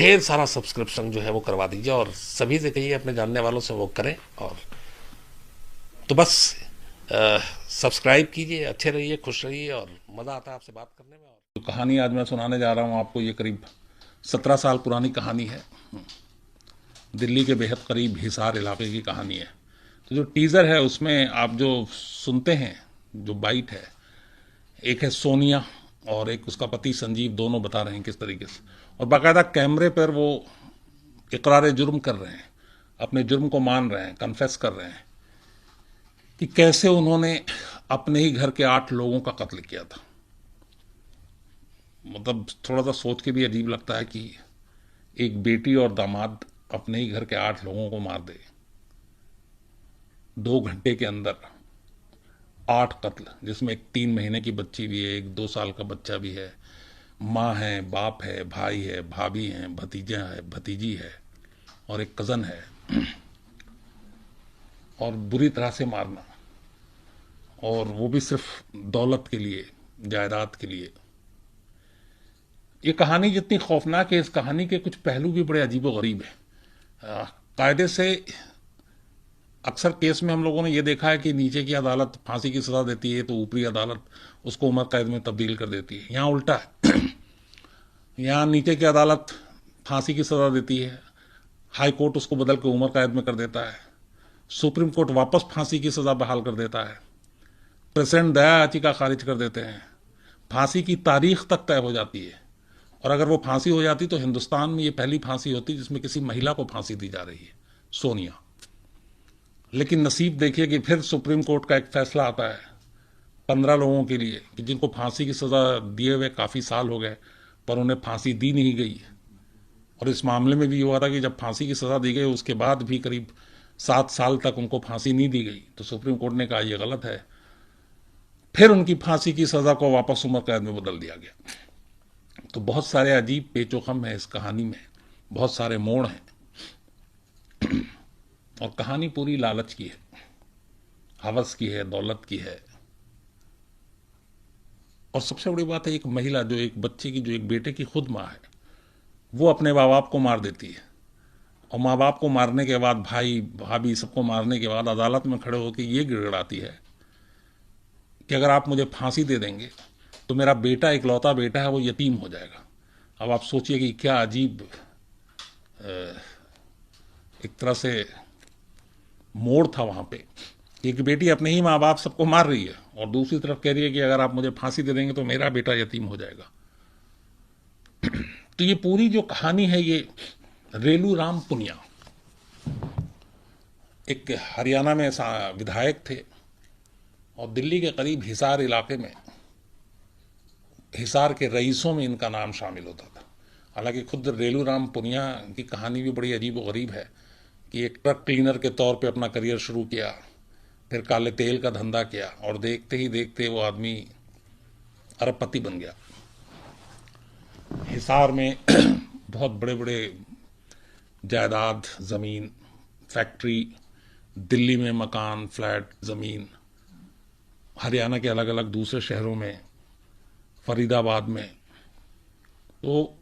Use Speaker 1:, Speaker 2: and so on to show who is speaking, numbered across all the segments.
Speaker 1: ढेर सारा सब्सक्रिप्शन जो है वो करवा दीजिए और सभी से कहिए अपने जानने वालों से वो करें। और तो बस सब्सक्राइब कीजिए, अच्छे रहिए, खुश रहिए और मज़ा आता है आपसे बात करने में। और
Speaker 2: जो कहानी आज मैं सुनाने जा रहा हूँ आपको, ये करीब 17 साल पुरानी कहानी है। दिल्ली के बेहद करीब हिसार इलाके की कहानी है। तो जो टीज़र है उसमें आप जो सुनते हैं, जो बाइट है, एक है सोनिया और एक उसका पति संजीव, दोनों बता रहे हैं किस तरीके से, और बाकायदा कैमरे पर वो इकरार जुर्म कर रहे हैं, अपने जुर्म को मान रहे हैं, कन्फेस कर रहे हैं कि कैसे उन्होंने अपने ही घर के 8 लोगों का कत्ल किया था। मतलब थोड़ा सा सोच के भी अजीब लगता है कि एक बेटी और दामाद अपने ही घर के 8 लोगों को मार दे 2 घंटे के अंदर। 8 कत्ल, जिसमें एक 3 महीने की बच्ची भी है, एक 2 साल का बच्चा भी है, माँ है, बाप है, भाई है, भाभी है, भतीजा है, भतीजी है और एक कज़न है, और बुरी तरह से मारना, और वो भी सिर्फ दौलत के लिए, जायदाद के लिए। ये कहानी जितनी खौफनाक है, इस कहानी के कुछ पहलू भी बड़े अजीब व गरीब हैं। कायदे से अक्सर केस में हम लोगों ने ये देखा है कि नीचे की अदालत फांसी की सज़ा देती है तो ऊपरी अदालत उसको उम्र कैद में तब्दील कर देती है। यहाँ उल्टा है। यहाँ नीचे की अदालत फांसी की सज़ा देती है, हाई कोर्ट उसको बदल के उम्र कैद में कर देता है, सुप्रीम कोर्ट वापस फांसी की सज़ा बहाल कर देता है, प्रेसिडेंट दया याचिका खारिज कर देते हैं, फांसी की तारीख तक तय हो जाती है। और अगर वो फांसी हो जाती तो हिंदुस्तान में ये पहली फांसी होती जिसमें किसी महिला को फांसी दी जा रही है, सोनिया। लेकिन नसीब देखिए कि फिर सुप्रीम कोर्ट का एक फैसला आता है 15 लोगों के लिए कि जिनको फांसी की सज़ा दिए हुए काफ़ी साल हो गए पर उन्हें फांसी दी नहीं गई। और इस मामले में भी हुआ था कि जब फांसी की सज़ा दी गई उसके बाद भी करीब 7 साल तक उनको फांसी नहीं दी गई, तो सुप्रीम कोर्ट ने कहा यह गलत है। फिर उनकी फांसी की सज़ा को वापस उम्र कैद में बदल दिया गया। तो बहुत सारे अजीब पेचोखम हैं इस कहानी में, बहुत सारे मोड़ हैं, और कहानी पूरी लालच की है, हवस की है, दौलत की है। और सबसे बड़ी बात है, एक महिला जो एक बच्चे की, जो एक बेटे की खुद माँ है, वो अपने माँ बाप को मार देती है। और माँ बाप को मारने के बाद, भाई भाभी सबको मारने के बाद, अदालत में खड़े होकर ये गिड़गिड़ाती है कि अगर आप मुझे फांसी दे देंगे तो मेरा बेटा, इकलौता बेटा है, वो यतीम हो जाएगा। अब आप सोचिए कि क्या अजीब एक तरह से मोड़ था वहाँ पे। एक बेटी अपने ही माँ बाप सबको मार रही है और दूसरी तरफ कह रही है कि अगर आप मुझे फांसी दे देंगे तो मेरा बेटा यतीम हो जाएगा। तो ये पूरी जो कहानी है, ये रेलू राम पुनिया एक हरियाणा में विधायक थे और दिल्ली के करीब हिसार इलाके में, हिसार के रईसों में इनका नाम शामिल होता था। हालांकि खुद रेलू राम पुनिया की कहानी भी बड़ी अजीब व गरीब है कि एक ट्रक क्लीनर के तौर पे अपना करियर शुरू किया, फिर काले तेल का धंधा किया और देखते ही देखते वो आदमी अरबपति बन गया। हिसार में बहुत बड़े बड़े जायदाद, ज़मीन, फैक्ट्री, दिल्ली में मकान, फ्लैट, ज़मीन, हरियाणा के अलग अलग दूसरे शहरों में, फरीदाबाद में, तो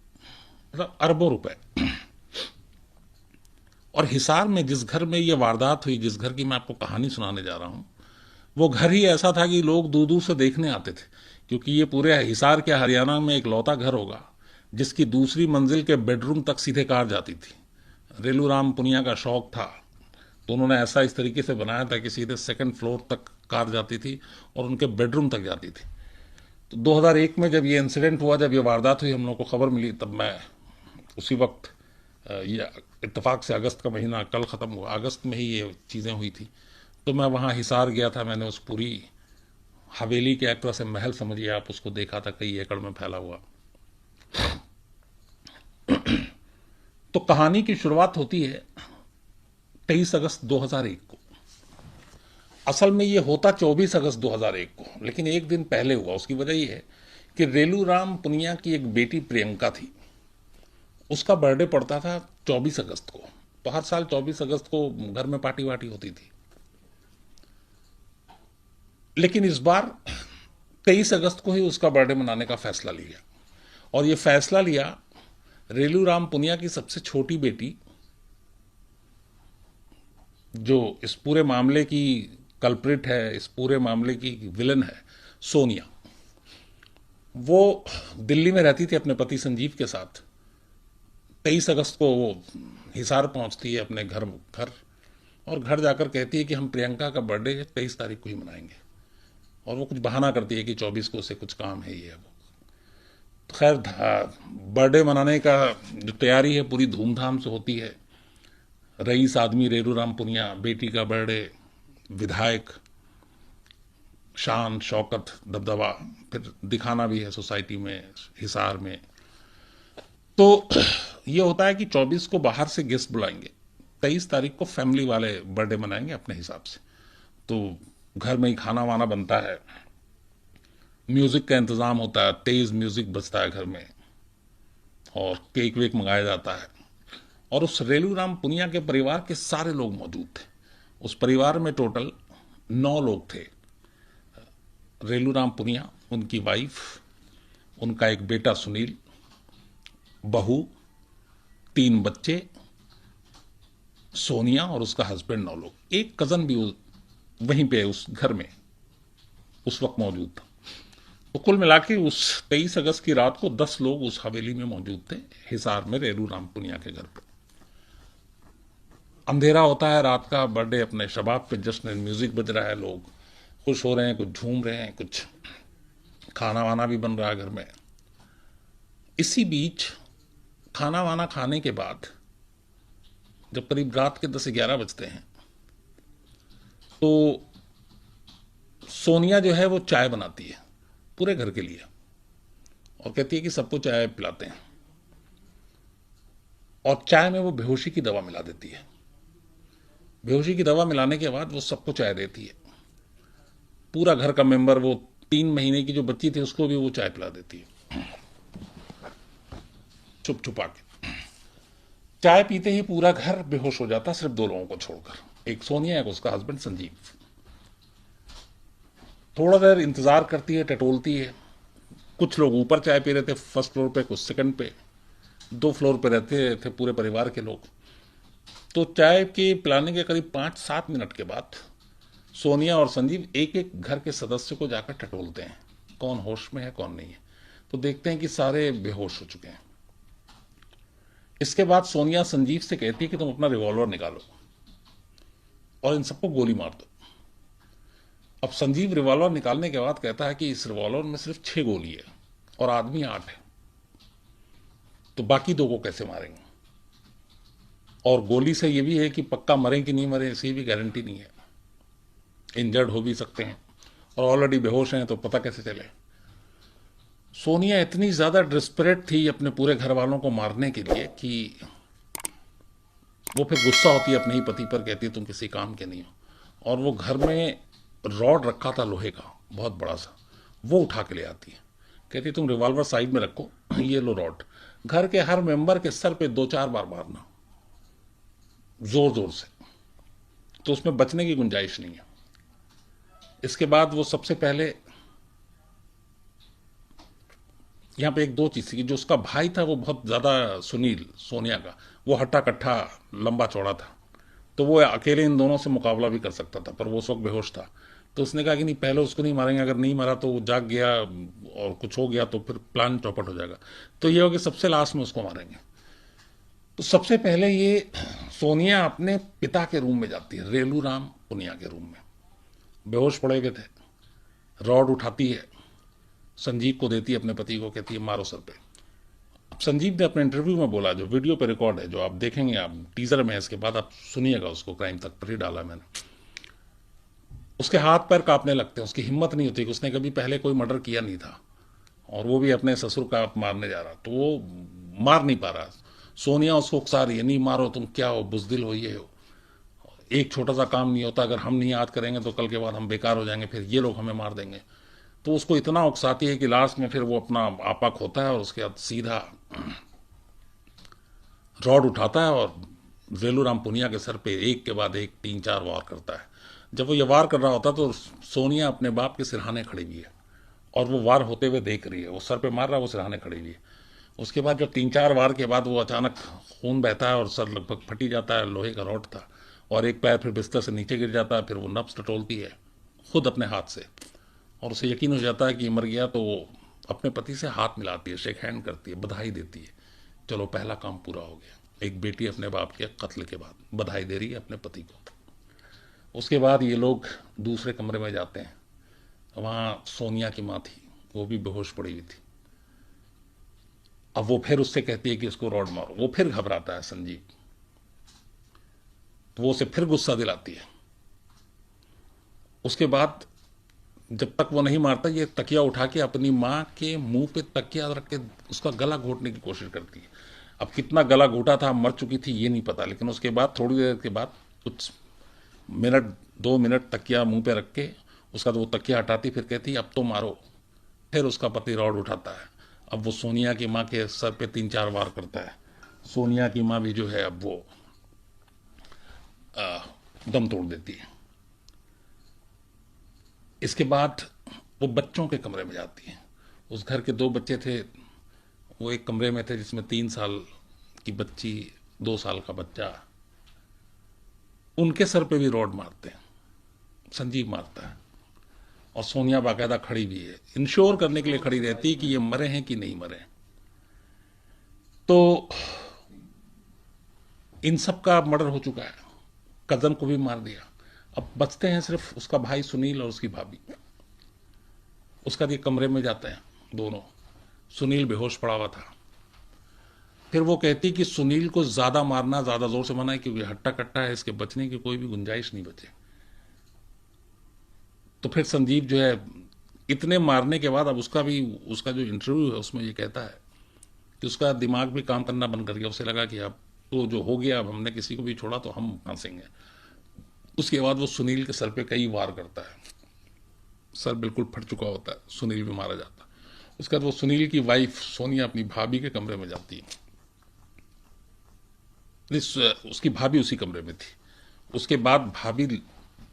Speaker 2: मतलब अरबों रुपए। और हिसार में जिस घर में ये वारदात हुई, जिस घर की मैं आपको कहानी सुनाने जा रहा हूँ, वो घर ही ऐसा था कि लोग दूर दूर से देखने आते थे, क्योंकि ये पूरे हिसार के हरियाणा में एक लौता घर होगा जिसकी दूसरी मंजिल के बेडरूम तक सीधे कार जाती थी। रेलू राम पुनिया का शौक था, तो उन्होंने ऐसा इस तरीके से बनाया था कि सीधे 2nd फ्लोर तक कार जाती थी और उनके बेडरूम तक जाती थी। तो 2001 में जब ये इंसिडेंट हुआ, जब ये वारदात हुई, हम लोग को खबर मिली, तब मैं उसी वक्त, ये इत्तेफाक से अगस्त का महीना कल ख़त्म हुआ, अगस्त में ही ये चीज़ें हुई थी, तो मैं वहाँ हिसार गया था। मैंने उस पूरी हवेली के, एक तरह से महल समझिए आप, उसको देखा था, कई एकड़ में फैला हुआ। तो कहानी की शुरुआत होती है 23 अगस्त 2001 को। असल में ये होता 24 अगस्त 2001 को, लेकिन एक दिन पहले हुआ। उसकी वजह यह है कि रेलू राम पुनिया की एक बेटी प्रियंका थी, उसका बर्थडे पड़ता था 24 अगस्त को। तो हर साल 24 अगस्त को घर में पार्टी वार्टी होती थी, लेकिन इस बार 23 अगस्त को ही उसका बर्थडे मनाने का फैसला लिया। और ये फैसला लिया रेलू राम पुनिया की सबसे छोटी बेटी, जो इस पूरे मामले की कल्प्रिट है, इस पूरे मामले की विलन है, सोनिया, वो दिल्ली में रहती थी अपने पति संजीव के साथ। 23 अगस्त को वो हिसार पहुंचती है अपने घर, और घर जाकर कहती है कि हम प्रियंका का बर्थडे 23 तारीख को ही मनाएंगे, और वो कुछ बहाना करती है कि 24 को उसे कुछ काम है, ये है वो। तो खैर, बर्थडे मनाने का जो तैयारी है पूरी धूमधाम से होती है। रईस आदमी रेलू राम पुनिया, बेटी का बर्थडे, विधायक, शान शौकत दबदबा, फिर दिखाना भी है सोसाइटी में, हिसार में। तो ये होता है कि 24 को बाहर से गेस्ट बुलाएंगे, 23 तारीख को फैमिली वाले बर्थडे मनाएंगे अपने हिसाब से। तो घर में ही खाना वाना बनता है, म्यूजिक का इंतजाम होता है, तेज म्यूजिक बजता है घर में, और केक वेक मंगाया जाता है। और उस रेलू राम पुनिया के परिवार के सारे लोग मौजूद थे। उस परिवार में टोटल 9 लोग थे। रेलू राम पुनिया, उनकी वाइफ, उनका एक बेटा सुनील, बहू, 3 बच्चे, सोनिया और उसका हस्बैंड, 9 लोग। एक कजन भी वहीं पे उस घर में उस वक्त मौजूद था। तो कुल मिला के उस 23 अगस्त की रात को 10 लोग उस हवेली में मौजूद थे, हिसार में रेलू राम पुनिया के घर पे। अंधेरा होता है रात का, बर्थडे अपने शबाब पे जश्न, म्यूजिक बज रहा है, लोग खुश हो रहे हैं, कुछ झूम रहे हैं, कुछ खाना वाना भी बन रहा है घर में। इसी बीच खाना वाना खाने के बाद जब करीब रात के 10-11 बजते हैं, तो सोनिया जो है वो चाय बनाती है पूरे घर के लिए, और कहती है कि सबको चाय पिलाते हैं। और चाय में वो बेहोशी की दवा मिला देती है। बेहोशी की दवा मिलाने के बाद वो सबको चाय देती है। पूरा घर का मेंबर, वो 3 महीने की जो बच्ची थी उसको भी वो चाय पिला देती है, छुप छुपा के। चाय पीते ही पूरा घर बेहोश हो जाता, सिर्फ 2 लोगों को छोड़कर, एक सोनिया, एक उसका हस्बैंड संजीव। थोड़ा देर इंतजार करती है, टटोलती है। कुछ लोग ऊपर चाय पी रहे थे फर्स्ट फ्लोर पे, कुछ सेकंड पे, 2 फ्लोर पे रहते थे पूरे परिवार के लोग। तो चाय के पिलाने के करीब 5-7 मिनट के बाद सोनिया और संजीव एक एक घर के सदस्य को जाकर टटोलते हैं, कौन होश में है कौन नहीं है। तो देखते हैं कि सारे बेहोश हो चुके हैं। इसके बाद सोनिया संजीव से कहती है कि तुम अपना रिवॉल्वर निकालो और इन सबको गोली मार दो। अब संजीव रिवॉल्वर निकालने के बाद कहता है कि इस रिवॉल्वर में सिर्फ 6 गोली है और आदमी 8 है, तो बाकी 2 को कैसे मारेंगे? और गोली से ये भी है कि पक्का मरें कि नहीं मरें इसकी भी गारंटी नहीं है, इंजर्ड हो भी सकते हैं, और ऑलरेडी बेहोश हैं तो पता कैसे चले। सोनिया इतनी ज्यादा डिस्परेट थी अपने पूरे घर वालों को मारने के लिए कि वो फिर गुस्सा होती है अपने ही पति पर, कहती है तुम किसी काम के नहीं हो। और वो घर में रॉड रखा था लोहे का बहुत बड़ा सा, वो उठा के ले आती है, कहती तुम रिवॉल्वर साइड में रखो, ये लो रॉड, घर के हर मेंबर के सर पे 2-4 बार मारना जोर जोर से, तो उसमें बचने की गुंजाइश नहीं है। इसके बाद वो सबसे पहले यहां पे 1-2 चीज थी, जो उसका भाई था वो बहुत ज्यादा, सुनील, सोनिया का, वो हट्टा कट्ठा लंबा चौड़ा था, तो वो अकेले इन दोनों से मुकाबला भी कर सकता था, पर वो उस वक्त बेहोश था। तो उसने कहा कि नहीं, पहले उसको नहीं मारेंगे, अगर नहीं मारा तो वो जाग गया और कुछ हो गया तो फिर प्लान चौपट हो जाएगा, तो ये हो कि सबसे लास्ट में उसको मारेंगे। तो सबसे पहले ये सोनिया अपने पिता के रूम में जाती है, रेलू राम पुनिया के रूम में, बेहोश पड़े हुए थे, रॉड उठाती है, संजीव को देती है अपने पति को, कहती है मारो सर पे। अब संजीव ने अपने इंटरव्यू में बोला, जो वीडियो पे रिकॉर्ड है, जो आप देखेंगे, आप टीजर में है, इसके बाद आप सुनिएगा उसको, क्राइम तक पर ही डाला मैंने। उसके हाथ पैर कांपने लगते हैं, उसकी हिम्मत नहीं होती कि उसने कभी पहले कोई मर्डर किया नहीं था, और वो भी अपने ससुर का मारने जा रहा, तो वो मार नहीं पा रहा। सोनिया उसको उकसा रही है, नहीं मारो, तुम क्या हो, बुजदिल हो, ये हो, एक छोटा सा काम नहीं होता, अगर हम नहीं याद करेंगे तो कल के बाद हम बेकार हो जाएंगे, फिर ये लोग हमें मार देंगे। तो उसको इतना उकसाती है कि लास्ट में फिर वो अपना आपा खोता है, और उसके बाद सीधा रॉड उठाता है और रेलू राम पुनिया के सर पे एक के बाद एक 3-4 वार करता है। जब वो ये वार कर रहा होता है तो सोनिया अपने बाप के सिरहाने खड़ी हुई है, और वो वार होते हुए देख रही है, वो सर पे मार रहा है, वो सिरहाने खड़ी हुई है। उसके बाद जब 3-4 बार के बाद वो अचानक खून बहता है और सर लगभग फटी जाता है, लोहे का रॉड था, और एक पैर फिर बिस्तर से नीचे गिर जाता है, फिर वो नब्ज टटोलती है खुद अपने हाथ से, और उसे यकीन हो जाता है कि मर गया, तो वो अपने पति से हाथ मिलाती है, शेक हैंड करती है, बधाई देती है, चलो पहला काम पूरा हो गया। एक बेटी अपने बाप के कत्ल के बाद बधाई दे रही है अपने पति को। उसके बाद ये लोग दूसरे कमरे में जाते हैं, वहाँ सोनिया की माँ थी, वो भी बेहोश पड़ी हुई थी। अब वो फिर उससे कहती है कि इसको रॉड मारो, वो फिर घबराता है संजीव, तो वो उसे फिर गुस्सा दिलाती है। उसके बाद जब तक वो नहीं मारता, ये तकिया उठा के अपनी माँ के मुंह पे तकिया रख के उसका गला घोटने की कोशिश करती है। अब कितना गला घोटा था, मर चुकी थी ये नहीं पता, लेकिन उसके बाद थोड़ी देर के बाद कुछ मिनट 2 मिनट तकिया मुंह पे रख के उसका तो वो तकिया हटाती, फिर कहती अब तो मारो। फिर उसका पति रॉड उठाता है, अब वो सोनिया की माँ के सर पे 3-4 बार करता है। सोनिया की माँ भी जो है अब वो दम तोड़ देती है। इसके बाद वो बच्चों के कमरे में जाती है। उस घर के 2 बच्चे थे, वो एक कमरे में थे जिसमें 3 साल की बच्ची, 2 साल का बच्चा, उनके सर पे भी रॉड मारते हैं, संजीव मारता है। और सोनिया बाकायदा खड़ी भी है, इंश्योर करने के लिए खड़ी रहती है कि ये मरे हैं कि नहीं मरे। तो इन सब का मर्डर हो चुका है, कजन को भी मार दिया। अब बचते हैं सिर्फ उसका भाई सुनील और उसकी भाभी। उसका ये कमरे में जाते हैं दोनों, सुनील बेहोश पड़ा हुआ था। फिर वो कहती कि सुनील को ज्यादा मारना, ज्यादा जोर से मना है, क्योंकि हट्टा कट्टा है, इसके बचने की कोई भी गुंजाइश नहीं बचे। तो फिर संजीव जो है इतने मारने के बाद, अब उसका जो इंटरव्यू है उसमें ये कहता है कि उसका दिमाग भी काम करना बंद कर गया। उसे लगा कि अब तो जो हो गया, अब हमने किसी को भी छोड़ा तो हम फंसेंगे। उसके बाद वो सुनील के सर पे कई वार करता है, सर बिल्कुल फट चुका होता है, सुनील भी मारा जाता है। उसके बाद वो सुनील की वाइफ सोनिया अपनी भाभी के कमरे में जाती है, उसकी भाभी उसी कमरे में थी। उसके बाद भाभी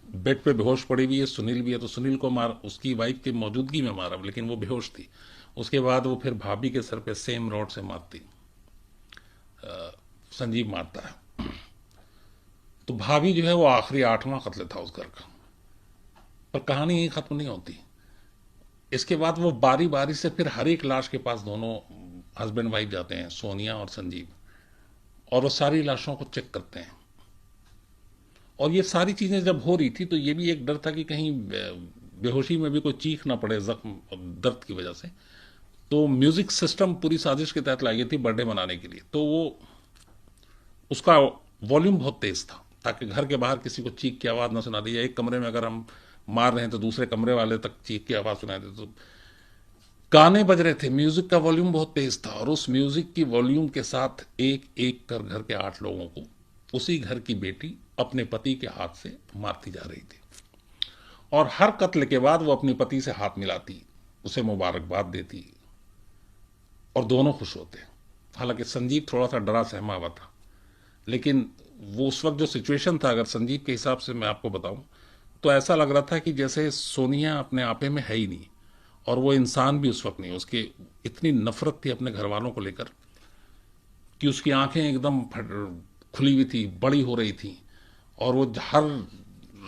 Speaker 2: बेड पे बेहोश पड़ी हुई है, सुनील भी है, तो सुनील को मार, उसकी वाइफ की मौजूदगी में मारा, लेकिन वो बेहोश थी। उसके बाद वो फिर भाभी के सर पे सेम रॉड से मारती, संजीव मारता है। तो भाभी जो है वो आखिरी 8वां कत्ल था उस घर का। पर कहानी यही खत्म नहीं होती। इसके बाद वो बारी बारी से फिर हर एक लाश के पास दोनों हस्बैंड वाइफ जाते हैं, सोनिया और संजीव, और वो सारी लाशों को चेक करते हैं। और ये सारी चीजें जब हो रही थी तो ये भी एक डर था कि कहीं बेहोशी में भी कोई चीख ना पड़े जख्म दर्द की वजह से। तो म्यूजिक सिस्टम पूरी साजिश के तहत लाई गई थी बर्थडे मनाने के लिए। तो वो उसका वॉल्यूम बहुत तेज था, ताकि घर के बाहर किसी को चीख की आवाज ना सुना दी, या एक कमरे में अगर हम मार रहे हैं तो दूसरे कमरे वाले तक चीख की आवाज सुनाई दे। तो गाने बज रहे थे, म्यूजिक का वॉल्यूम बहुत तेज था, और उस म्यूजिक की वॉल्यूम के साथ एक एक कर घर के 8 लोगों को उसी घर की बेटी अपने पति के हाथ से मारती जा रही थी। और हर कत्ल के बाद वो अपने पति से हाथ मिलाती, उसे मुबारकबाद देती, और दोनों खुश होते। हालांकि संजीव थोड़ा सा डरा सहमा हुआ था, लेकिन वो उस वक्त जो सिचुएशन था, अगर संजीव के हिसाब से मैं आपको बताऊं, तो ऐसा लग रहा था कि जैसे सोनिया अपने आपे में है ही नहीं, और वो इंसान भी उस वक्त नहीं। उसके इतनी नफरत थी अपने घर वालों को लेकर कि उसकी आंखें एकदम खुली हुई थी, बड़ी हो रही थी, और वो हर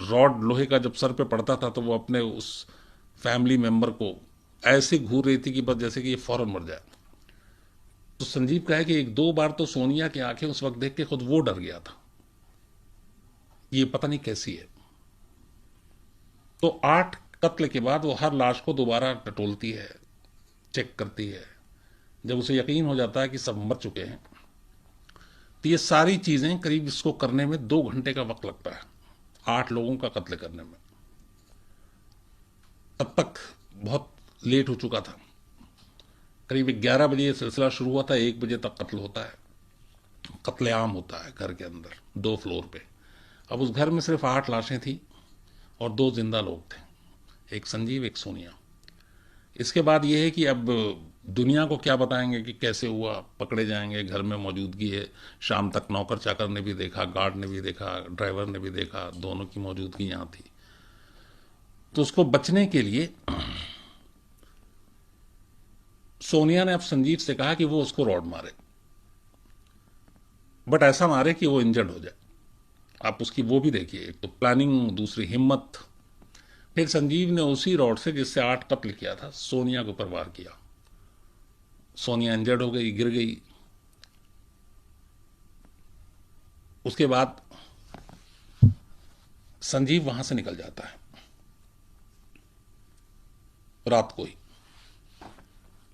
Speaker 2: रॉड लोहे का जब सर पे पड़ता था तो वो अपने उस फैमिली मेंबर को ऐसे घूर रही थी कि बस जैसे कि ये फौरन मर जाए। तो संजीव कहा कि 1-2 बार तो सोनिया की आंखें उस वक्त देख के खुद वो डर गया था, ये पता नहीं कैसी है। तो 8 कत्ल के बाद वो हर लाश को दोबारा टटोलती है, चेक करती है। जब उसे यकीन हो जाता है कि सब मर चुके हैं, तो ये सारी चीजें करीब इसको करने में 2 घंटे का वक्त लगता है, 8 लोगों का कत्ल करने में। तब तक बहुत लेट हो चुका था, करीब 11 बजे ये सिलसिला शुरू हुआ था, 1 बजे तक कत्ल होता है, कत्लेआम होता है घर के अंदर 2 फ्लोर पे। अब उस घर में सिर्फ 8 लाशें थी और 2 जिंदा लोग थे, एक संजीव, एक सोनिया। इसके बाद यह है कि अब दुनिया को क्या बताएंगे कि कैसे हुआ, पकड़े जाएंगे, घर में मौजूदगी है। शाम तक नौकर चाकर ने भी देखा, गार्ड ने भी देखा, ड्राइवर ने भी देखा, दोनों की मौजूदगी यहां थी। तो उसको बचने के लिए सोनिया ने अब संजीव से कहा कि वो उसको रॉड मारे, बट ऐसा मारे कि वो इंजर्ड हो जाए। आप उसकी वो भी देखिए, एक तो प्लानिंग, दूसरी हिम्मत। फिर संजीव ने उसी रॉड से जिससे 8 कत्ल किया था सोनिया के ऊपर वार किया। सोनिया इंजर्ड हो गई, गिर गई। उसके बाद संजीव वहां से निकल जाता है रात को ही।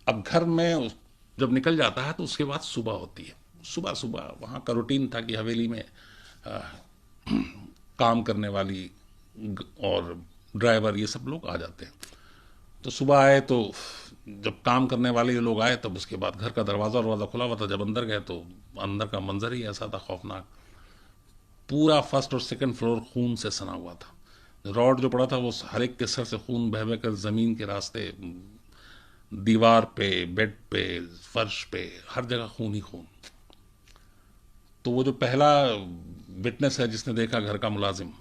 Speaker 2: अब घर में जब निकल जाता है तो उसके बाद सुबह होती है। सुबह सुबह वहाँ का रूटीन था कि हवेली में काम करने वाली और ड्राइवर ये सब लोग आ जाते हैं। तो सुबह आए तो जब काम करने वाले ये लोग आए तब उसके बाद घर का दरवाज़ा खुला हुआ था। जब अंदर गए तो अंदर का मंजर ही ऐसा था खौफनाक। पूरा फर्स्ट और सेकंड फ्लोर खून से सना हुआ था। रॉड जो पड़ा था वो हर एक के सर से खून बह बह कर ज़मीन के रास्ते, दीवार पे, बेड पे, फर्श पे, हर जगह खून ही खून। तो वो जो पहला विटनेस है जिसने देखा, घर का मुलाजिम,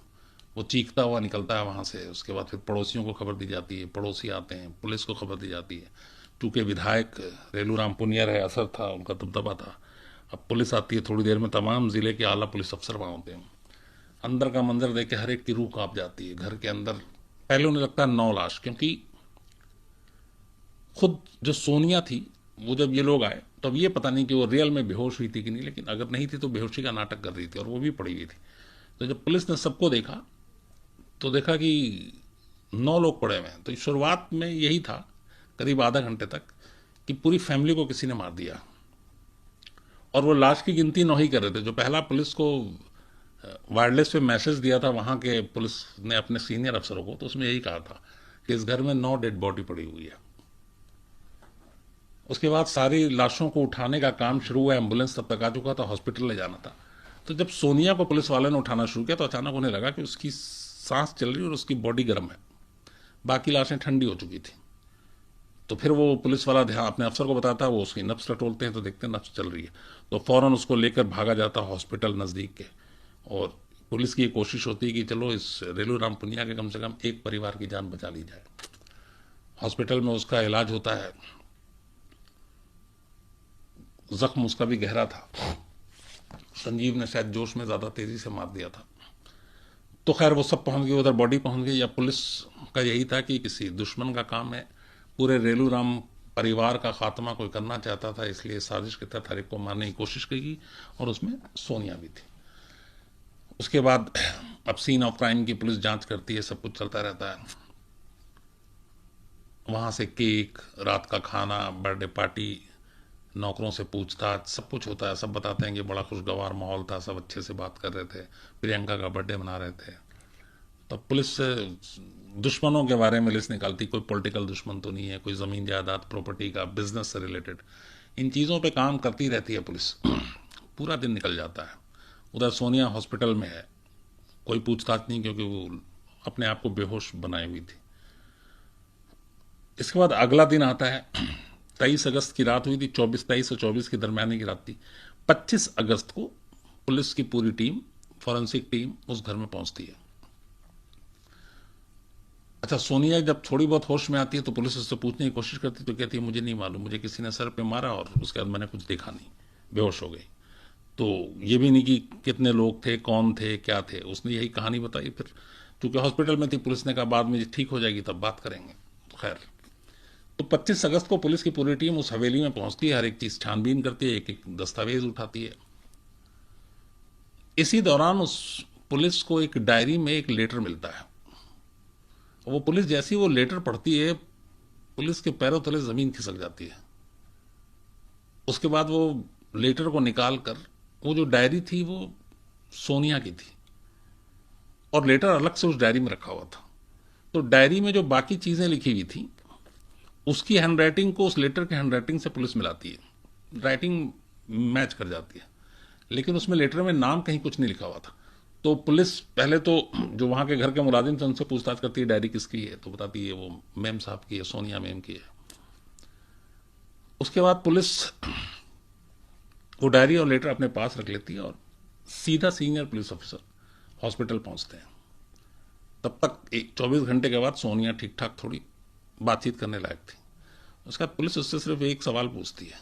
Speaker 2: वो चीखता हुआ निकलता है वहाँ से। उसके बाद फिर पड़ोसियों को खबर दी जाती है, पड़ोसी आते हैं, पुलिस को खबर दी जाती है। चूँकि विधायक रेलूराम पुनियर है, असर था, उनका दबदबा था। अब पुलिस आती है, थोड़ी देर में तमाम ज़िले के आला पुलिस अफसर वहाँ होते हैं। अंदर का मंजर देख के हर एक की रूह काँप जाती है। घर के अंदर पहले उन्हें लगता है 9 लाश, क्योंकि खुद जो सोनिया थी वो जब ये लोग आए तो अब ये पता नहीं कि वो रियल में बेहोश हुई थी कि नहीं, लेकिन अगर नहीं थी तो बेहोशी का नाटक कर रही थी और वो भी पड़ी हुई थी। तो जब पुलिस ने सबको देखा तो देखा कि 9 लोग पड़े हुए हैं। तो शुरुआत में यही था करीब आधा घंटे तक कि पूरी फैमिली को किसी ने मार दिया, और वो लाश की गिनती 9 ही कर रहे थे। जो पहला पुलिस को वायरलेस पे मैसेज दिया था वहाँ के पुलिस ने अपने सीनियर अफसरों को, तो उसमें यही कहा था कि इस घर में 9 डेड बॉडी पड़ी हुई है। उसके बाद सारी लाशों को उठाने का काम शुरू हुआ। एम्बुलेंस तब तक आ चुका था, हॉस्पिटल ले जाना था। तो जब सोनिया को पुलिस वाले ने उठाना शुरू किया तो अचानक उन्हें लगा कि उसकी सांस चल रही है और उसकी बॉडी गर्म है, बाकी लाशें ठंडी हो चुकी थी। तो फिर वो पुलिस वाला ध्यान अपने अफसर को बताता है, वो उसकी नब्ज टटोलते हैं तो देखते हैं नब्ज चल रही है। तो फौरन उसको लेकर भागा जाता हॉस्पिटल नज़दीक के, और पुलिस की ये कोशिश होती है कि चलो इस रेलूराम पुनिया के कम से कम एक परिवार की जान बचा ली जाए। हॉस्पिटल में उसका इलाज होता है। जख्म उसका भी गहरा था। संजीव ने शायद जोश में ज़्यादा तेज़ी से मार दिया था। तो खैर वो सब पहुंच गए, उधर बॉडी पहुंच गई। या पुलिस का यही था कि किसी दुश्मन का काम है, पूरे रेलूराम परिवार का खात्मा कोई करना चाहता था, इसलिए साजिश के तहत हर एक को मारने की कोशिश की, और उसमें सोनिया भी थी। उसके बाद अब सीन ऑफ क्राइम की पुलिस जांच करती है, सब कुछ चलता रहता है। वहाँ से केक, रात का खाना, बर्थडे पार्टी, नौकरों से पूछताछ, सब कुछ होता है। सब बताते हैं कि बड़ा खुशगवार माहौल था, सब अच्छे से बात कर रहे थे, प्रियंका का बर्थडे मना रहे थे। तब पुलिस से दुश्मनों के बारे में लिस्ट निकालती, कोई पॉलिटिकल दुश्मन तो नहीं है, कोई ज़मीन जायदाद, प्रॉपर्टी का, बिजनेस से रिलेटेड, इन चीज़ों पे काम करती रहती है पुलिस। पूरा दिन निकल जाता है। उधर सोनिया हॉस्पिटल में है, कोई पूछताछ नहीं, क्योंकि वो अपने आप को बेहोश बनाई हुई थी। इसके बाद अगला दिन आता है। 23 अगस्त की रात हुई थी, 23 और 24 की दरमियानी की रात थी। 25 अगस्त को पुलिस की पूरी टीम, फॉरेंसिक टीम उस घर में पहुंचती है। अच्छा, सोनिया जब थोड़ी बहुत होश में आती है तो पुलिस उससे पूछने की कोशिश करती, तो कहती है मुझे नहीं मालूम, मुझे किसी ने सर पे मारा और उसके बाद मैंने कुछ देखा नहीं, बेहोश हो गई। तो ये भी नहीं कि कितने लोग थे, कौन थे, क्या थे, उसने यही कहानी बताई। फिर चूंकि हॉस्पिटल में थी, पुलिस ने कहा बाद में ठीक हो जाएगी तब बात करेंगे। खैर, तो 25 अगस्त को पुलिस की पूरी टीम उस हवेली में पहुंचती है, हर एक चीज छानबीन करती है, एक एक दस्तावेज उठाती है। इसी दौरान उस पुलिस को एक डायरी में एक लेटर मिलता है। वो पुलिस जैसी वो लेटर पढ़ती है, पुलिस के पैरों तले जमीन खिसक जाती है। उसके बाद वो लेटर को निकाल कर, वो जो डायरी थी वो सोनिया की थी और लेटर अलग से उस डायरी में रखा हुआ था। तो डायरी में जो बाकी चीजें लिखी हुई थी उसकी हैंडराइटिंग को उस लेटर के हैंडराइटिंग से पुलिस मिलाती है, राइटिंग मैच कर जाती है, लेकिन उसमें लेटर में नाम कहीं कुछ नहीं लिखा हुआ था। तो पुलिस पहले तो जो वहां के घर के मुलाजिम थे उनसे पूछताछ करती है डायरी किसकी है, तो बताती है वो मैम साहब की है, सोनिया मैम की है। उसके बाद पुलिस वो डायरी और लेटर अपने पास रख लेती है और सीधा सीनियर पुलिस ऑफिसर हॉस्पिटल पहुंचते हैं। तब तक 24 घंटे के बाद सोनिया ठीक ठाक थोड़ी बातचीत करने लायक थी। उसका पुलिस उससे सिर्फ एक सवाल पूछती है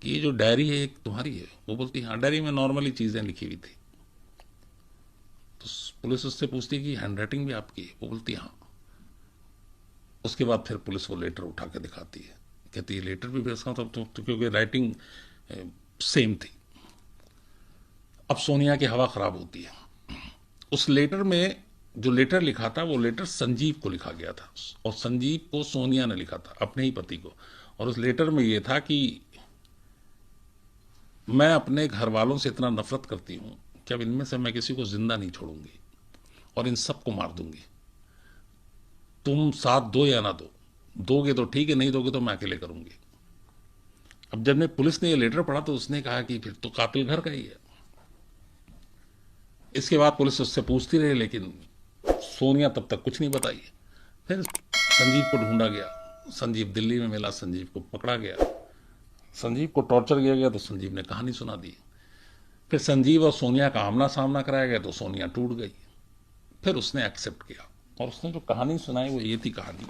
Speaker 2: कि ये जो डायरी है एक तुम्हारी है? वो बोलती है हाँ, डायरी में नॉर्मली चीज़ें लिखी हुई थी। तो पुलिस उससे पूछती है कि हैंड राइटिंग भी आपकी है? वो बोलती है हाँ। उसके बाद फिर पुलिस वो लेटर उठा के दिखाती है, कहती है लेटर भी भेजता हूँ तब तो क्योंकि राइटिंग सेम थी। अब सोनिया की हवा खराब होती है। उस लेटर में जो लेटर लिखा था वो लेटर संजीव को लिखा गया था, और संजीव को सोनिया ने लिखा था, अपने ही पति को। और उस लेटर में ये था कि मैं अपने घर वालों से इतना नफरत करती हूं कि अब इनमें से मैं किसी को जिंदा नहीं छोड़ूंगी और इन सबको मार दूंगी। तुम साथ दो या ना दो, दोगे तो ठीक है, नहीं दोगे तो मैं अकेले करूंगी। अब जब ने पुलिस ने ये लेटर पढ़ा तो उसने कहा कि फिर तो कातिल घर का ही है। इसके बाद पुलिस उससे पूछती रही, लेकिन सोनिया तब तक कुछ नहीं बताई। फिर संजीव को ढूंढा गया, संजीव दिल्ली में मिला, संजीव को पकड़ा गया, संजीव को टॉर्चर किया गया तो संजीव ने कहानी सुना दी। फिर संजीव और सोनिया का आमना सामना कराया गया तो सोनिया टूट गई। फिर उसने एक्सेप्ट किया, और उसने जो कहानी सुनाई वो ये थी कहानी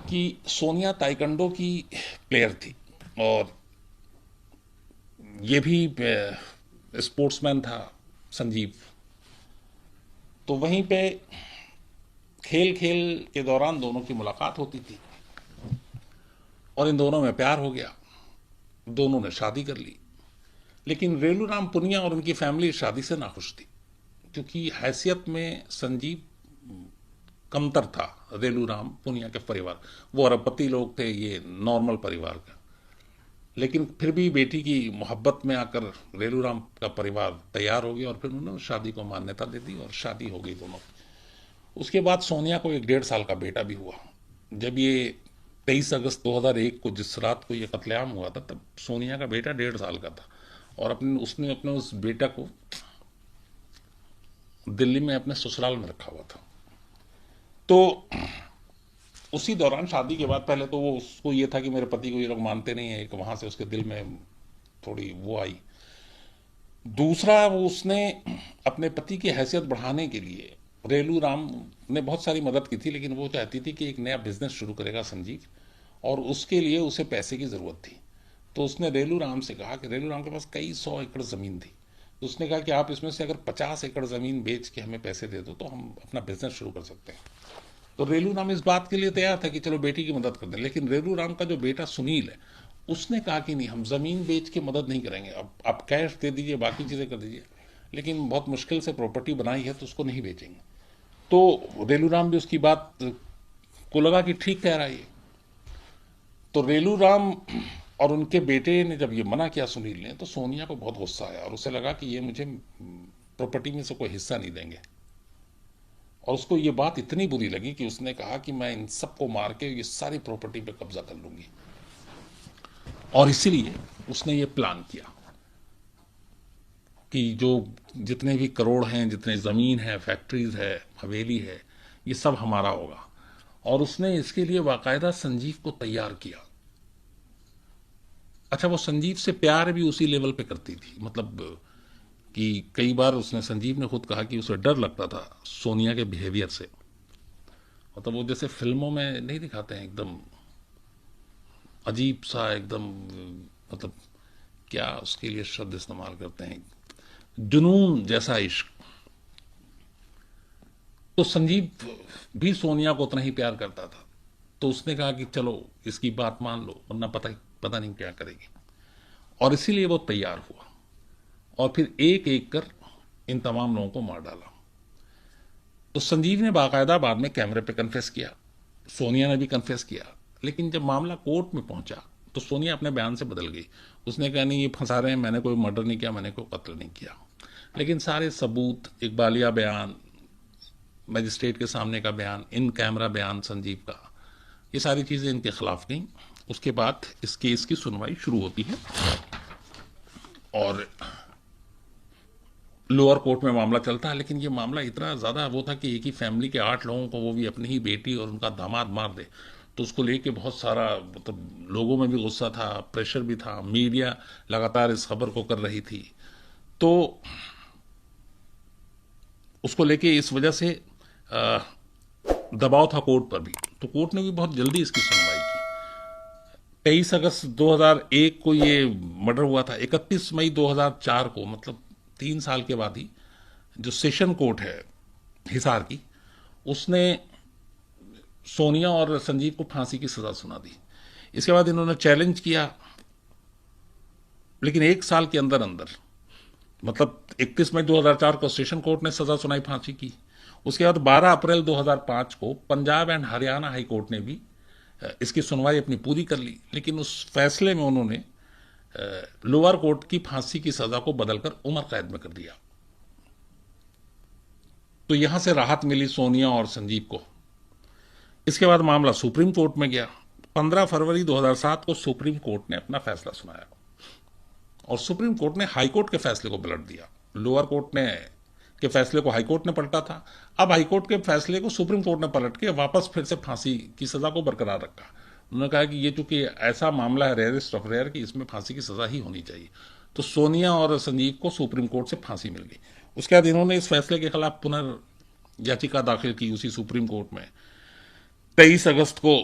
Speaker 2: कि सोनिया ताइक्वांडो की प्लेयर थी, और ये भी स्पोर्ट्समैन था संजीव। तो वहीं पे खेल खेल के दौरान दोनों की मुलाकात होती थी, और इन दोनों में प्यार हो गया, दोनों ने शादी कर ली। लेकिन रेलूराम पुनिया और उनकी फैमिली इस शादी से नाखुश थी, क्योंकि हैसियत में संजीव कमतर था रेलूराम पुनिया के परिवार। वो अरबपति लोग थे, ये नॉर्मल परिवार का। लेकिन फिर भी बेटी की मोहब्बत में आकर रेलूराम का परिवार तैयार हो गया, और फिर उन्होंने शादी को मान्यता दे दी और शादी हो गई दोनों। उसके बाद सोनिया को एक 1.5 साल का बेटा भी हुआ। जब ये 23 अगस्त 2001 को जिस रात को ये कत्लेआम हुआ था, तब सोनिया का बेटा 1.5 साल का था, और उसने अपने उस बेटा को दिल्ली में अपने ससुराल में रखा हुआ था। तो उसी दौरान शादी के बाद पहले तो वो उसको ये था कि मेरे पति को ये लोग मानते नहीं है, एक वहां से उसके दिल में थोड़ी वो आई। दूसरा, वो उसने अपने पति की हैसियत बढ़ाने के लिए रेलू राम ने बहुत सारी मदद की थी, लेकिन वो चाहती थी कि एक नया बिजनेस शुरू करेगा संजीव, और उसके लिए उसे पैसे की ज़रूरत थी। तो उसने रेलू राम से कहा कि रेलू राम के पास कई 100 एकड़ ज़मीन थी, तो उसने कहा कि आप इसमें से अगर 50 एकड़ ज़मीन बेच के हमें पैसे दे दो तो हम अपना बिजनेस शुरू कर सकते हैं। तो रेलू राम इस बात के लिए तैयार था कि चलो बेटी की मदद कर दें। लेकिन रेलू राम का जो बेटा सुनील है, उसने कहा कि नहीं, हम ज़मीन बेच के मदद नहीं करेंगे, अब आप कैश दे दीजिए, बाकी चीज़ें कर दीजिए, लेकिन बहुत मुश्किल से प्रॉपर्टी बनाई है तो उसको नहीं बेचेंगे। तो रेलू राम भी उसकी बात को लगा कि ठीक कह रहा है ये। तो रेलू राम और उनके बेटे ने जब ये मना किया सुनील ने, तो सोनिया को बहुत गुस्सा आया, और उसे लगा कि ये मुझे प्रॉपर्टी में से कोई हिस्सा नहीं देंगे। और उसको ये बात इतनी बुरी लगी कि उसने कहा कि मैं इन सबको मार के ये सारी प्रॉपर्टी पे कब्जा कर लूंगी। और इसीलिए उसने ये प्लान किया कि जो जितने भी करोड़ हैं, जितने ज़मीन है, फैक्ट्रीज है, हवेली है, ये सब हमारा होगा। और उसने इसके लिए बाकायदा संजीव को तैयार किया। अच्छा, वो संजीव से प्यार भी उसी लेवल पे करती थी, मतलब कि कई बार उसने, संजीव ने खुद कहा कि उसे डर लगता था सोनिया के बिहेवियर से। मतलब वो जैसे फिल्मों में नहीं दिखाते हैं, एकदम अजीब सा, एकदम, मतलब क्या उसके लिए शब्द इस्तेमाल करते हैं, जुनून जैसा इश्क। तो संजीव भी सोनिया को उतना ही प्यार करता था। तो उसने कहा कि चलो इसकी बात मान लो, वरना पता नहीं क्या करेगी। और इसीलिए वो तैयार हुआ, और फिर एक एक कर इन तमाम लोगों को मार डाला। तो संजीव ने बाकायदा बाद में कैमरे पे कन्फेस किया, सोनिया ने भी कन्फेस किया। लेकिन जब मामला कोर्ट में पहुंचा तो सोनिया अपने बयान से बदल गई। उसने कहा नहीं, ये फंसा रहे हैं, मैंने कोई मर्डर नहीं किया, मैंने कोई कत्ल नहीं किया। लेकिन सारे सबूत, इकबालिया बयान, मजिस्ट्रेट के सामने का बयान, इन कैमरा बयान संजीव का, ये सारी चीज़ें इनके खिलाफ गई। उसके बाद इस केस की सुनवाई शुरू होती है, और लोअर कोर्ट में मामला चलता है। लेकिन ये मामला इतना ज़्यादा वो था कि एक ही फैमिली के 8 लोगों को, वो भी अपनी ही बेटी और उनका दामाद मार दे, तो उसको लेके बहुत सारा, मतलब लोगों में भी गुस्सा था, प्रेशर भी था, मीडिया लगातार इस खबर को कर रही थी। तो उसको लेके इस वजह से दबाव था कोर्ट पर भी। तो कोर्ट ने भी बहुत जल्दी इसकी सुनवाई की। 23 अगस्त 2001 को ये मर्डर हुआ था। 31 मई 2004 को, मतलब 3 साल के बाद ही, जो सेशन कोर्ट है हिसार की, उसने सोनिया और संजीव को फांसी की सजा सुना दी। इसके बाद इन्होंने चैलेंज किया, लेकिन 1 साल के अंदर अंदर, मतलब 31 मई 2004 को सेशन कोर्ट ने सजा सुनाई फांसी की। उसके बाद 12 अप्रैल 2005 को Punjab and Haryana high court ने भी इसकी सुनवाई अपनी पूरी कर ली, लेकिन उस फैसले में उन्होंने लोअर कोर्ट की फांसी की सजा को बदलकर उम्र कैद में कर दिया। तो यहां से राहत मिली सोनिया और संजीव को। इसके बाद मामला सुप्रीम कोर्ट में गया। 15 फरवरी 2007 को सुप्रीम कोर्ट ने अपना फैसला सुनाया और सुप्रीम कोर्ट ने हाई कोर्ट के फैसले को पलट दिया। लोअर कोर्ट ने के फैसले को हाई कोर्ट ने पलटा था, अब हाई कोर्ट के फैसले को सुप्रीम कोर्ट ने पलट के वापस फिर से फांसी की सजा को बरकरार रखा। उन्होंने कहा कि ये चूंकि ऐसा मामला है रेयरेस्ट ऑफ रेयर कि इसमें फांसी की सजा ही होनी चाहिए, तो सोनिया और संजीव को सुप्रीम कोर्ट से फांसी मिल गई। उसके बाद इन्होंने इस फैसले के खिलाफ पुनर्याचिका दाखिल की उसी सुप्रीम कोर्ट में। 23 अगस्त को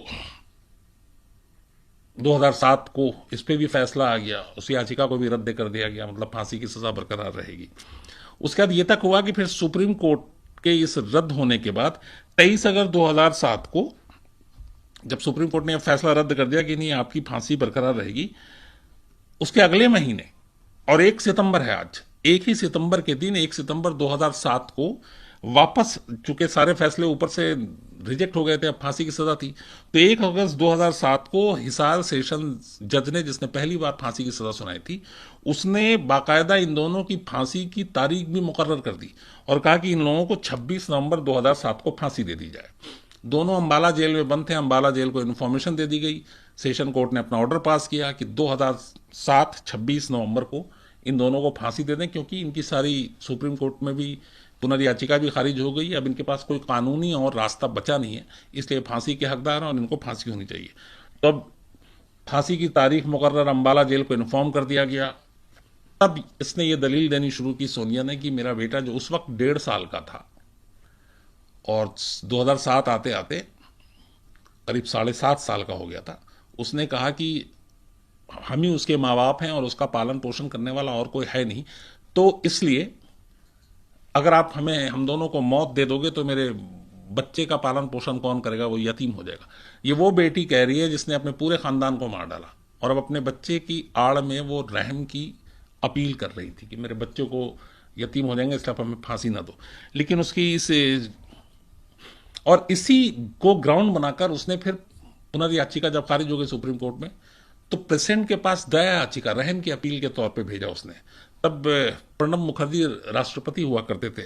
Speaker 2: 2007 को इस पे भी फैसला आ गया, उस याचिका को भी रद्द कर दिया गया, मतलब फांसी की सजा बरकरार रहेगी। उसके बाद ये तक हुआ कि फिर सुप्रीम कोर्ट के इस रद्द होने के बाद 23 अगस्त 2007 को जब सुप्रीम कोर्ट ने फैसला रद्द कर दिया कि नहीं आपकी फांसी बरकरार रहेगी, उसके अगले महीने, और 1 सितंबर है आज, 1 ही सितंबर के दिन 1 सितंबर 2007 को वापस, चूंकि सारे फैसले ऊपर से रिजेक्ट हो गए थे, अब फांसी की सजा थी, तो 1 अगस्त 2007 को हिसार सेशन जज ने, जिसने पहली बार फांसी की सजा सुनाई थी, उसने बाकायदा इन दोनों की फांसी की तारीख भी मुकर्रर कर दी और कहा कि इन लोगों को 26 नवंबर 2007 को फांसी दे दी जाए। दोनों अंबाला जेल में बंद थे, अंबाला जेल को इन्फॉर्मेशन दे दी गई। सेशन कोर्ट ने अपना ऑर्डर पास किया कि 2007 26 नवंबर को इन दोनों को फांसी दे दें, क्योंकि इनकी सारी सुप्रीम कोर्ट में भी पुनर्याचिका भी खारिज हो गई, अब इनके पास कोई कानूनी और रास्ता बचा नहीं है, इसलिए फांसी के हकदार हैं और इनको फांसी होनी चाहिए। तो अब फांसी की तारीख मुकर्रर अंबाला जेल को इन्फॉर्म कर दिया गया। तब इसने ये दलील देनी शुरू की सोनिया ने कि मेरा बेटा, जो उस वक्त 1.5 साल का था और 2007 आते आते करीब 7.5 साल का हो गया था, उसने कहा कि हम ही उसके माँ बाप हैं और उसका पालन पोषण करने वाला और कोई है नहीं, तो इसलिए अगर आप हम दोनों को मौत दे दोगे तो मेरे बच्चे का पालन पोषण कौन करेगा, वो यतीम हो जाएगा। ये वो बेटी कह रही है जिसने अपने पूरे खानदान को मार डाला और अब अपने बच्चे की आड़ में वो रहम की अपील कर रही थी कि मेरे बच्चों को यतीम हो जाएंगे, इसलिए आप हमें फांसी ना दो। लेकिन उसकी इसी को ग्राउंड बनाकर उसने फिर पुनर्याचिका जब खारिज हो गई सुप्रीम कोर्ट में, तो प्रेसिडेंट के पास दया याचिका रहम की अपील के तौर पे भेजा उसने। तब प्रणब मुखर्जी राष्ट्रपति हुआ करते थे,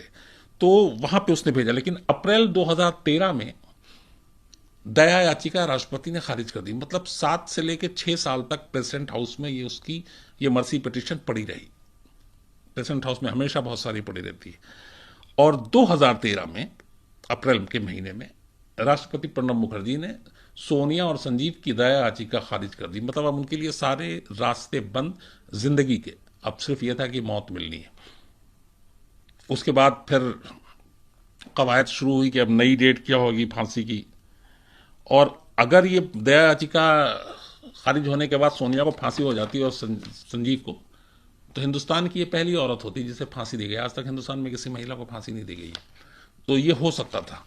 Speaker 2: तो वहां पे उसने भेजा। लेकिन अप्रैल 2013 में दया याचिका राष्ट्रपति ने खारिज कर दी। मतलब 7 से लेकर 6 साल तक प्रेसिडेंट हाउस में ये मर्सी पिटीशन पड़ी रही। प्रेसिडेंट हाउस में हमेशा बहुत सारी पड़ी रहती है। और 2013 में अप्रैल के महीने में राष्ट्रपति प्रणब मुखर्जी ने सोनिया और संजीव की दया याचिका खारिज कर दी। मतलब अब उनके लिए सारे रास्ते बंद जिंदगी के, अब सिर्फ यह था कि मौत मिलनी है। उसके बाद फिर कवायद शुरू हुई कि अब नई डेट क्या होगी फांसी की, और अगर ये दया याचिका खारिज होने के बाद सोनिया को फांसी हो जाती और संजीव को, तो हिंदुस्तान की ये पहली औरत होती जिसे फांसी दी गई। आज तक हिंदुस्तान में किसी महिला को फांसी नहीं दी गई, तो ये हो सकता था।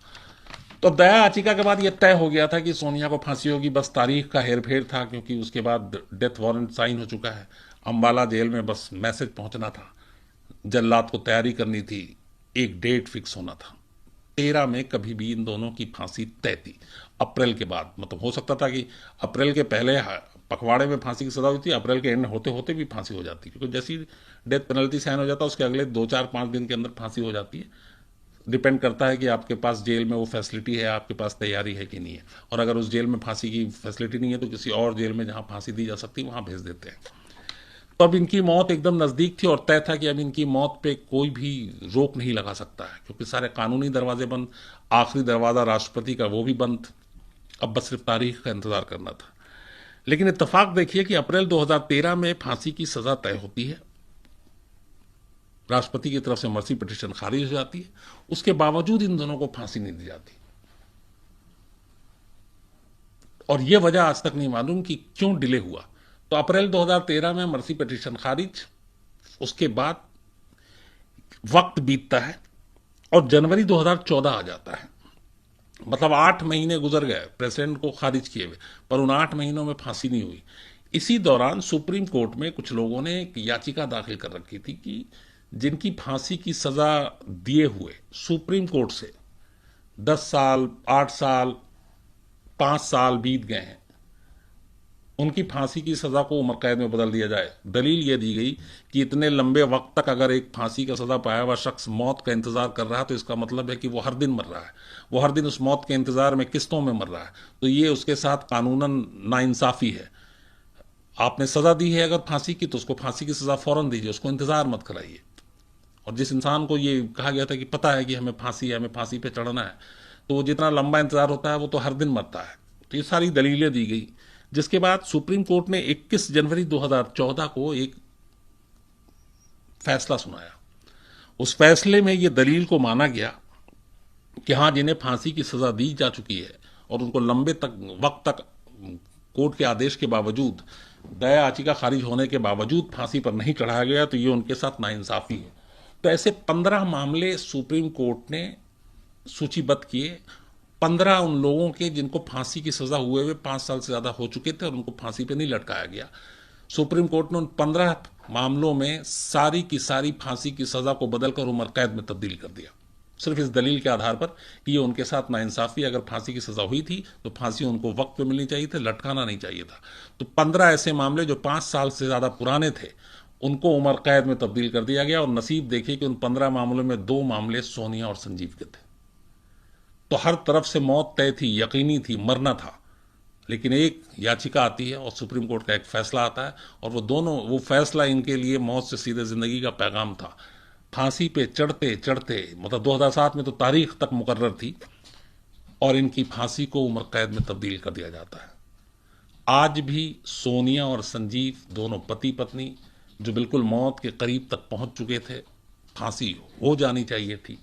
Speaker 2: तो दया याचिका के बाद यह तय हो गया था कि सोनिया को फांसी होगी, बस तारीख का हेरफेर था, क्योंकि उसके बाद डेथ वारंट साइन हो चुका है। अंबाला जेल में बस मैसेज पहुंचना था, जल्लाद को तैयारी करनी थी, एक डेट फिक्स होना था। 13 में कभी भी इन दोनों की फांसी तय थी। अप्रैल के बाद, मतलब हो सकता था कि अप्रैल के पहले पखवाड़े में फांसी की सजा हुई थी, अप्रैल के एंड होते होते भी फांसी हो जाती, क्योंकि जैसी डेथ पेनल्टी साइन हो जाता है उसके अगले 2-4-5 दिन के अंदर फांसी हो जाती है। डिपेंड करता है कि आपके पास जेल में वो फैसिलिटी है, आपके पास तैयारी है कि नहीं है। और अगर उस जेल में फांसी की फैसिलिटी नहीं है तो किसी और जेल में जहां फांसी दी जा सकती है वहां भेज देते हैं। तो अब इनकी मौत एकदम नजदीक थी और तय था कि अब इनकी मौत पे कोई भी रोक नहीं लगा सकता है, क्योंकि सारे कानूनी दरवाजे बंद, आखिरी दरवाजा राष्ट्रपति का वो भी बंद। अब बस सिर्फ तारीख का इंतजार करना था। लेकिन इत्तेफाक देखिए कि अप्रैल 2013 में फांसी की सजा तय होती है, राष्ट्रपति की तरफ से मर्सी पिटीशन खारिज हो जाती है, उसके बावजूद इन दोनों को फांसी नहीं दी जाती। और ये वजह आज तक नहीं मालूम कि क्यों डिले हुआ। तो अप्रैल 2013 में मर्सी पिटीशन खारिज, उसके बाद वक्त बीतता है और जनवरी 2014 आ जाता है। मतलब 8 महीने गुजर गए प्रेसिडेंट को खारिज किए हुए, पर उन 8 महीनों में फांसी नहीं हुई। इसी दौरान सुप्रीम कोर्ट में कुछ लोगों ने एक याचिका दाखिल कर रखी थी कि जिनकी फांसी की सजा दिए हुए सुप्रीम कोर्ट से 10 साल, 8 साल, 5 साल बीत गए हैं, उनकी फांसी की सजा को उम्र कैद में बदल दिया जाए। दलील यह दी गई कि इतने लंबे वक्त तक अगर एक फांसी का सजा पाया हुआ शख्स मौत का इंतजार कर रहा है तो इसका मतलब है कि वो हर दिन मर रहा है, वो हर दिन उस मौत के इंतजार में किस्तों में मर रहा है, तो ये उसके साथ कानूनन नाइंसाफी है। आपने सजा दी है अगर फांसी की, तो उसको फांसी की सजा फौरन दीजिए, उसको इंतजार मत कराइए। और जिस इंसान को ये कहा गया था कि पता है कि हमें फांसी है, हमें फांसी पे चढ़ना है, तो वो जितना लंबा इंतजार होता है वो तो हर दिन मरता है। तो ये सारी दलीलें दी गई, जिसके बाद सुप्रीम कोर्ट ने 21 जनवरी 2014 को एक फैसला सुनाया। उस फैसले में ये दलील को माना गया कि हाँ, जिन्हें फांसी की सजा दी जा चुकी है और उनको लंबे वक्त तक कोर्ट के आदेश के बावजूद, दया याचिका खारिज होने के बावजूद फांसी पर नहीं चढ़ाया गया, तो ये उनके साथ नाइंसाफी है। तो ऐसे 15 मामले सुप्रीम कोर्ट ने सूचीबद्ध किए। 15 उन लोगों के जिनको फांसी की सजा हुए हुए 5 साल से ज्यादा हो चुके थे और उनको फांसी पे नहीं लटकाया गया। सुप्रीम कोर्ट ने उन 15 मामलों में सारी की सारी फांसी की सजा को बदलकर उम्र कैद में तब्दील कर दिया, सिर्फ इस दलील के आधार पर कि ये उनके साथ नाइंसाफी। अगर फांसी की सजा हुई थी तो फांसी उनको वक्त पे मिलनी चाहिए थी, लटकाना नहीं चाहिए था। तो 15 ऐसे मामले जो 5 साल से ज्यादा पुराने थे, उनको उम्र कैद में तब्दील कर दिया गया। और नसीब देखिए कि उन 15 मामलों में 2 मामले सोनिया और संजीव के थे। तो हर तरफ से मौत तय थी, यकीनी थी, मरना था। लेकिन एक याचिका आती है और सुप्रीम कोर्ट का एक फैसला आता है, और वो फैसला इनके लिए मौत से सीधे जिंदगी का पैगाम था। फांसी पे चढ़ते चढ़ते, मतलब 2007 में तो तारीख तक मुकर्रर थी, और इनकी फांसी को उम्र कैद में तब्दील कर दिया जाता है। आज भी सोनिया और संजीव, दोनों पति पत्नी जो बिल्कुल मौत के करीब तक पहुंच चुके थे, फांसी हो जानी चाहिए थी,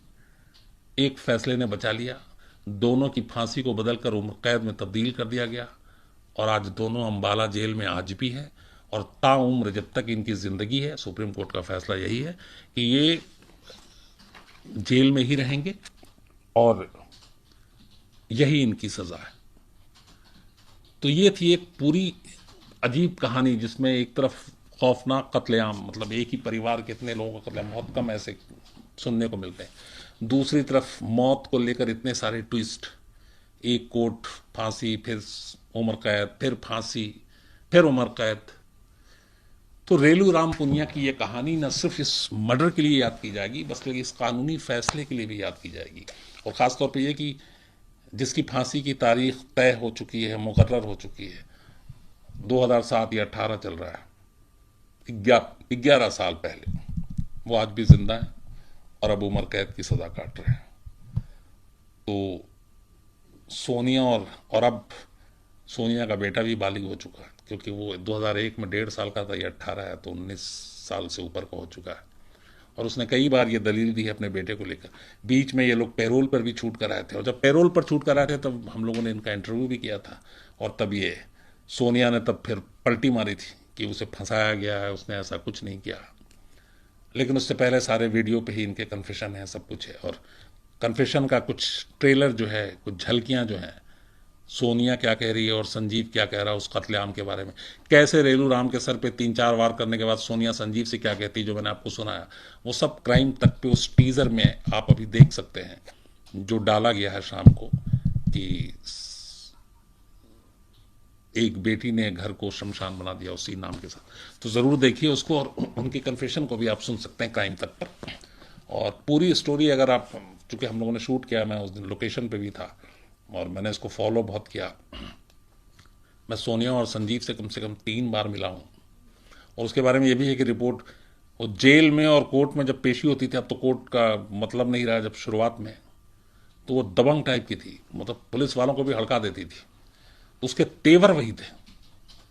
Speaker 2: एक फैसले ने बचा लिया। दोनों की फांसी को बदलकर उम्र कैद में तब्दील कर दिया गया, और आज दोनों अंबाला जेल में आज भी हैं। और ताउम्र जब तक इनकी जिंदगी है, सुप्रीम कोर्ट का फैसला यही है कि ये जेल में ही रहेंगे और यही इनकी सजा है। तो ये थी एक पूरी अजीब कहानी, जिसमें एक तरफ खौफनाक कत्लेआम, मतलब एक ही परिवार के इतने लोगों का कत्लेआम, बहुत कम ऐसे सुनने को मिलते हैं। दूसरी तरफ मौत को लेकर इतने सारे ट्विस्ट, एक कोर्ट फांसी, फिर उम्र कैद, फिर फांसी, फिर उम्र कैद। तो रेलू राम पुनिया की ये कहानी न सिर्फ इस मर्डर के लिए याद की जाएगी, बल्कि इस कानूनी फैसले के लिए भी याद की जाएगी। और खासतौर पर यह कि जिसकी फांसी की तारीख तय हो चुकी है, मुकर्रर हो चुकी है, 2007 या 18 चल रहा है, 11 साल पहले, वो आज भी जिंदा है और अब उम्र कैद की सजा काट रहे हैं। तो सोनिया और अब सोनिया का बेटा भी बालिग हो चुका है, क्योंकि वो 2001 में 1.5 साल का था, ये 18 है, तो 19 साल से ऊपर का हो चुका है। और उसने कई बार ये दलील दी है अपने बेटे को लेकर। बीच में ये लोग पैरोल पर भी छूट कर आए थे, और जब पैरोल पर छूट कर आए थे तब हम लोगों ने इनका इंटरव्यू भी किया था, और तब ये सोनिया ने तब फिर पलटी मारी थी कि उसे फंसाया गया है, उसने ऐसा कुछ नहीं किया। लेकिन उससे पहले सारे वीडियो पे ही इनके कन्फेशन है, सब कुछ है। और कन्फेशन का कुछ ट्रेलर जो है, कुछ झलकियां जो हैं, सोनिया क्या कह रही है और संजीव क्या कह रहा है उस कत्लेआम के बारे में, कैसे रेलू राम के सर पे 3-4 वार करने के बाद सोनिया संजीव से क्या कहती, जो मैंने आपको सुनाया, वो सब क्राइम तक पे उस टीजर में आप अभी देख सकते हैं, जो डाला गया है शाम को, कि एक बेटी ने घर को शमशान बना दिया उसी नाम के साथ। तो जरूर देखिए उसको, और उनकी कन्फेशन को भी आप सुन सकते हैं क्राइम तक पर। और पूरी स्टोरी अगर आप, चूंकि हम लोगों ने शूट किया, मैं उस दिन लोकेशन पे भी था और मैंने इसको फॉलो बहुत किया। मैं सोनिया और संजीव से कम 3 बार मिला हूँ। और उसके बारे में ये भी है कि रिपोर्ट, वो जेल में और कोर्ट में जब पेशी होती थी, अब तो कोर्ट का मतलब नहीं रहा, जब शुरुआत में तो वो दबंग टाइप की थी, मतलब पुलिस वालों को भी हड़का देती थी। उसके तेवर वही थे,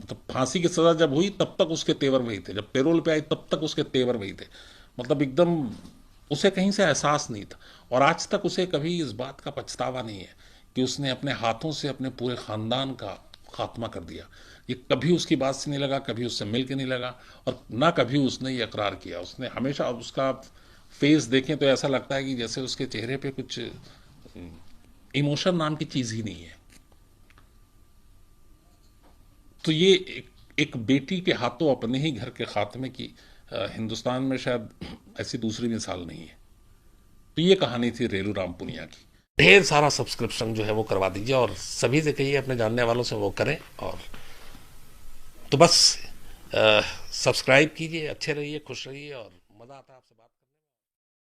Speaker 2: मतलब फांसी की सजा जब हुई तब तक उसके तेवर वही थे, जब पैरोल पे आई तब तक उसके तेवर वही थे। मतलब एकदम उसे कहीं से एहसास नहीं था, और आज तक उसे कभी इस बात का पछतावा नहीं है कि उसने अपने हाथों से अपने पूरे खानदान का खात्मा कर दिया। ये कभी उसकी बात से नहीं लगा, कभी उससे मिल के नहीं लगा, और ना कभी उसने ये इकरार किया। उसने हमेशा, उसका फेस देखें तो ऐसा लगता है कि जैसे उसके चेहरे पे कुछ इमोशन नाम की चीज़ ही नहीं है। तो ये एक बेटी के हाथों अपने ही घर के खात्मे की हिंदुस्तान में शायद ऐसी दूसरी मिसाल नहीं है। तो ये कहानी थी रेलू राम पुनिया की।
Speaker 1: ढेर सारा सब्सक्रिप्शन जो है वो करवा दीजिए और सभी से कहिए अपने जानने वालों से वो करें। और तो बस सब्सक्राइब कीजिए, अच्छे रहिए, खुश रहिए और मज़ा आता है आपसे बात